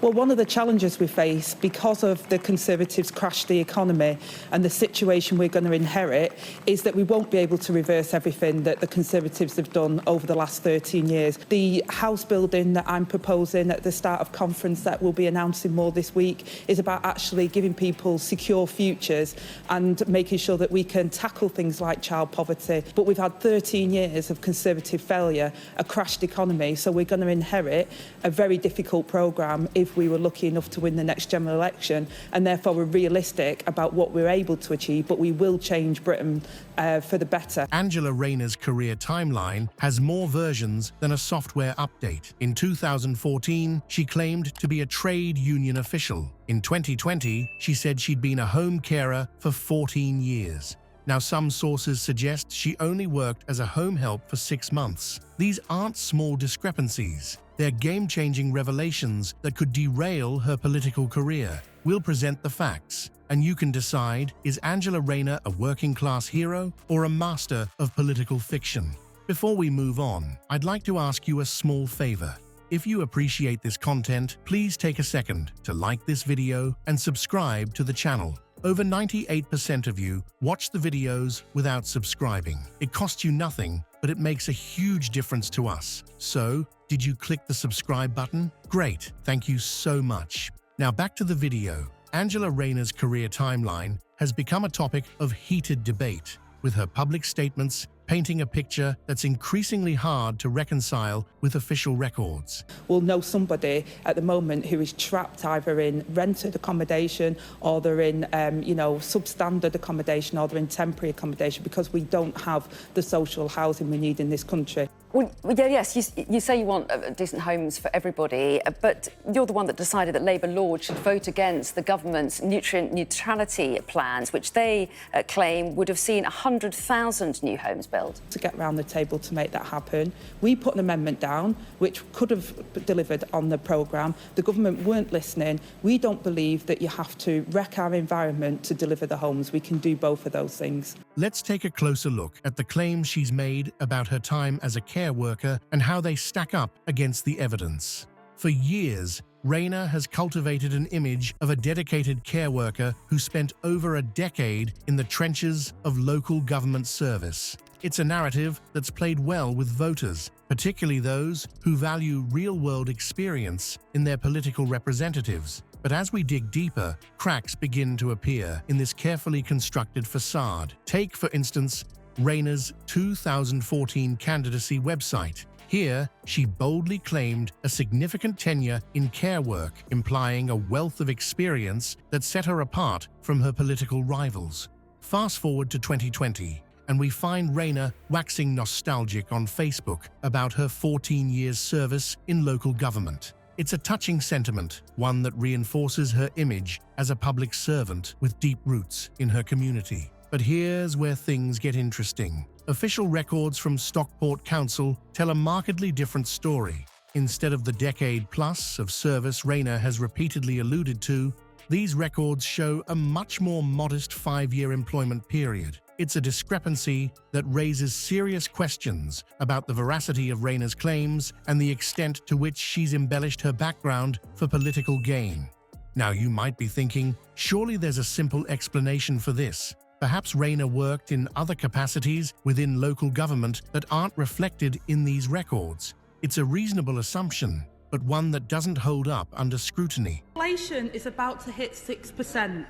Well, one of the challenges we face because of the Conservatives crashed the economy and the situation we're going to inherit is that we won't be able to reverse everything that the Conservatives have done over the last 13 years. The house building that I'm proposing at the start of conference that we'll be announcing more this week is about actually giving people secure futures and making sure that we can tackle things like child poverty. But we've had 13 years of Conservative failure, a crashed economy, so we're going to inherit a very difficult programme if we were lucky enough to win the next general election, and therefore we're realistic about what we're able to achieve, but we will change Britain for the better. Angela Rayner's career timeline has more versions than a software update. In 2014, she claimed to be a trade union official. In 2020, she said she'd been a home carer for 14 years. Now, some sources suggest she only worked as a home help for 6 months. These aren't small discrepancies. They're game-changing revelations that could derail her political career. We'll present the facts, and you can decide, is Angela Rayner a working-class hero or a master of political fiction? Before we move on, I'd like to ask you a small favor. If you appreciate this content, please take a second to like this video and subscribe to the channel. Over 98% of you watch the videos without subscribing. It costs you nothing, but it makes a huge difference to us. So, did you click the subscribe button? Great, thank you so much. Now back to the video. Angela Rayner's career timeline has become a topic of heated debate, with her public statements painting a picture that's increasingly hard to reconcile with official records. We'll know somebody at the moment who is trapped either in rented accommodation or they're in, substandard accommodation or they're in temporary accommodation because we don't have the social housing we need in this country. Well, yes, you say you want decent homes for everybody, but you're the one that decided that Labour Lords should vote against the government's nutrient neutrality plans, which they claim would have seen 100,000 new homes built. To get round the table to make that happen, we put an amendment down which could have delivered on the programme. The government weren't listening. We don't believe that you have to wreck our environment to deliver the homes. We can do both of those things. Let's take a closer look at the claims she's made about her time as a care worker and how they stack up against the evidence. For years, Rayner has cultivated an image of a dedicated care worker who spent over a decade in the trenches of local government service. It's a narrative that's played well with voters, particularly those who value real-world experience in their political representatives. But as we dig deeper, cracks begin to appear in this carefully constructed facade. Take, for instance, Rayner's 2014 candidacy website. Here, she boldly claimed a significant tenure in care work, implying a wealth of experience that set her apart from her political rivals. Fast forward to 2020, and we find Rayner waxing nostalgic on Facebook about her 14 years' service in local government. It's a touching sentiment, one that reinforces her image as a public servant with deep roots in her community. But here's where things get interesting. Official records from Stockport Council tell a markedly different story. Instead of the decade-plus of service Rayner has repeatedly alluded to, these records show a much more modest 5-year employment period. It's a discrepancy that raises serious questions about the veracity of Rayner's claims and the extent to which she's embellished her background for political gain. Now, you might be thinking, surely there's a simple explanation for this. Perhaps Rayner worked in other capacities within local government that aren't reflected in these records. It's a reasonable assumption, but one that doesn't hold up under scrutiny. Inflation is about to hit 6%.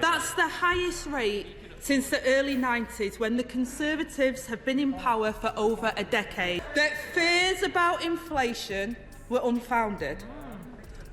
That's the highest rate since the early 90s, when the Conservatives have been in power for over a decade. That fears about inflation were unfounded.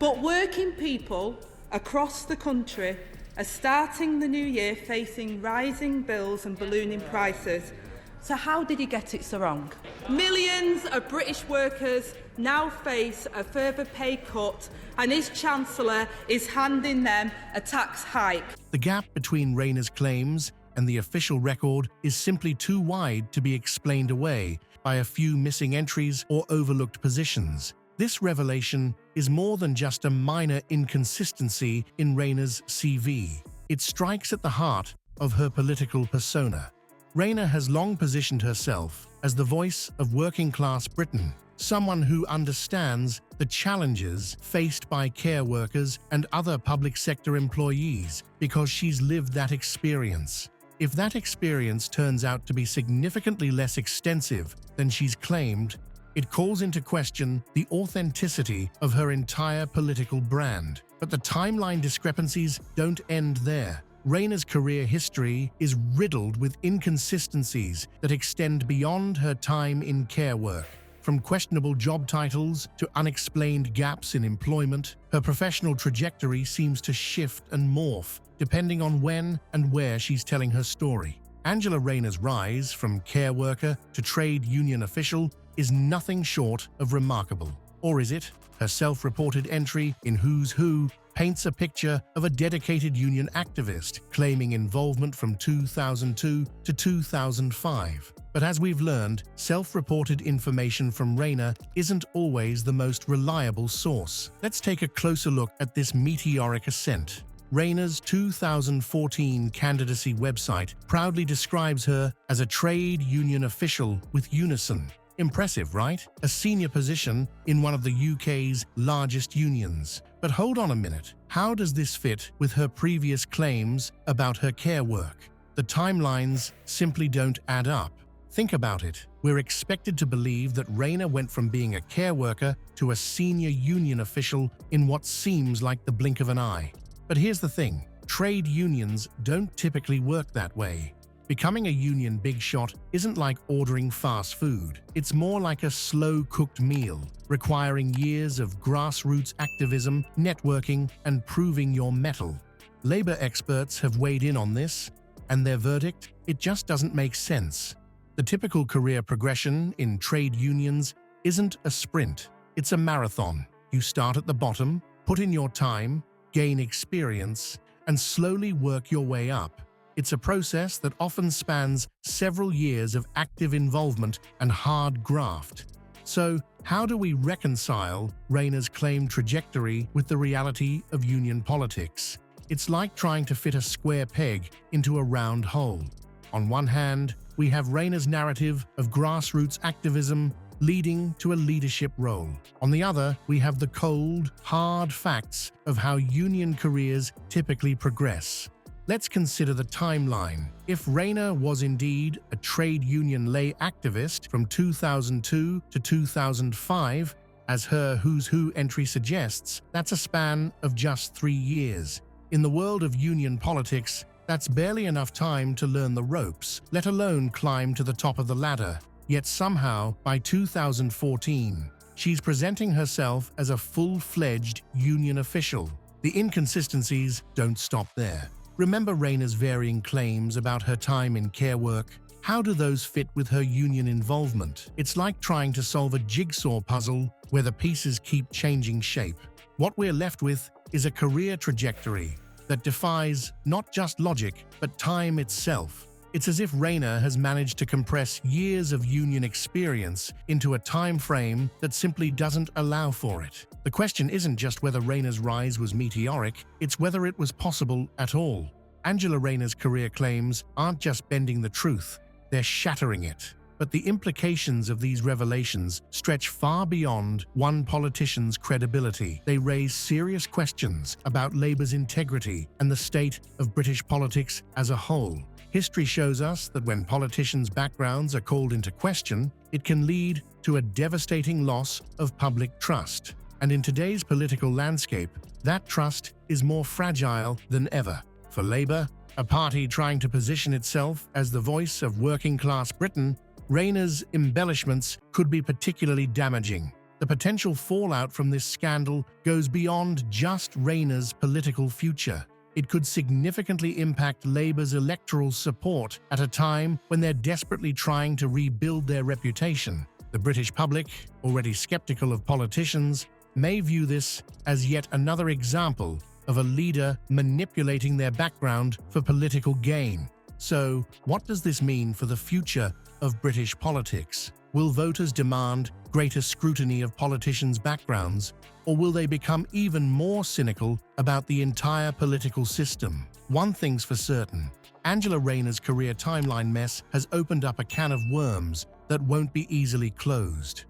But working people across the country are starting the new year facing rising bills and ballooning prices. So how did he get it so wrong? Millions of British workers now face a further pay cut, and his Chancellor is handing them a tax hike. The gap between Rayner's claims and the official record is simply too wide to be explained away by a few missing entries or overlooked positions. This revelation is more than just a minor inconsistency in Rayner's CV. It strikes at the heart of her political persona. Rayner has long positioned herself as the voice of working-class Britain, someone who understands the challenges faced by care workers and other public sector employees because she's lived that experience. If that experience turns out to be significantly less extensive than she's claimed, it calls into question the authenticity of her entire political brand. But the timeline discrepancies don't end there. Rayner's career history is riddled with inconsistencies that extend beyond her time in care work. From questionable job titles to unexplained gaps in employment, her professional trajectory seems to shift and morph depending on when and where she's telling her story. Angela Rayner's rise from care worker to trade union official is nothing short of remarkable. Or is it? Her self-reported entry in Who's Who paints a picture of a dedicated union activist claiming involvement from 2002 to 2005. But as we've learned, self-reported information from Rayner isn't always the most reliable source. Let's take a closer look at this meteoric ascent. Rayner's 2014 candidacy website proudly describes her as a trade union official with Unison. Impressive, right? A senior position in one of the UK's largest unions. But hold on a minute. How does this fit with her previous claims about her care work? The timelines simply don't add up. Think about it. We're expected to believe that Rayner went from being a care worker to a senior union official in what seems like the blink of an eye. But here's the thing. Trade unions don't typically work that way. Becoming a union big shot isn't like ordering fast food. It's more like a slow-cooked meal, requiring years of grassroots activism, networking, and proving your mettle. Labour experts have weighed in on this, and their verdict? It just doesn't make sense. The typical career progression in trade unions isn't a sprint, it's a marathon. You start at the bottom, put in your time, gain experience, and slowly work your way up. It's a process that often spans several years of active involvement and hard graft. So, how do we reconcile Rayner's claimed trajectory with the reality of union politics? It's like trying to fit a square peg into a round hole. On one hand, we have Rayner's narrative of grassroots activism leading to a leadership role. On the other, we have the cold, hard facts of how union careers typically progress. Let's consider the timeline. If Rayner was indeed a trade union lay activist from 2002 to 2005, as her Who's Who entry suggests, that's a span of just 3 years. In the world of union politics, that's barely enough time to learn the ropes, let alone climb to the top of the ladder. Yet somehow, by 2014, she's presenting herself as a full-fledged union official. The inconsistencies don't stop there. Remember Rayner's varying claims about her time in care work? How do those fit with her union involvement? It's like trying to solve a jigsaw puzzle where the pieces keep changing shape. What we're left with is a career trajectory that defies not just logic, but time itself. It's as if Rayner has managed to compress years of union experience into a time frame that simply doesn't allow for it. The question isn't just whether Rayner's rise was meteoric, it's whether it was possible at all. Angela Rayner's career claims aren't just bending the truth, they're shattering it. But the implications of these revelations stretch far beyond one politician's credibility. They raise serious questions about Labour's integrity and the state of British politics as a whole. History shows us that when politicians' backgrounds are called into question, it can lead to a devastating loss of public trust. And in today's political landscape, that trust is more fragile than ever. For Labour, a party trying to position itself as the voice of working-class Britain, Rayner's embellishments could be particularly damaging. The potential fallout from this scandal goes beyond just Rayner's political future. It could significantly impact Labour's electoral support at a time when they're desperately trying to rebuild their reputation. The British public, already skeptical of politicians, may view this as yet another example of a leader manipulating their background for political gain. So, what does this mean for the future of British politics? Will voters demand greater scrutiny of politicians' backgrounds, or will they become even more cynical about the entire political system? One thing's for certain, Angela Rayner's career timeline mess has opened up a can of worms that won't be easily closed.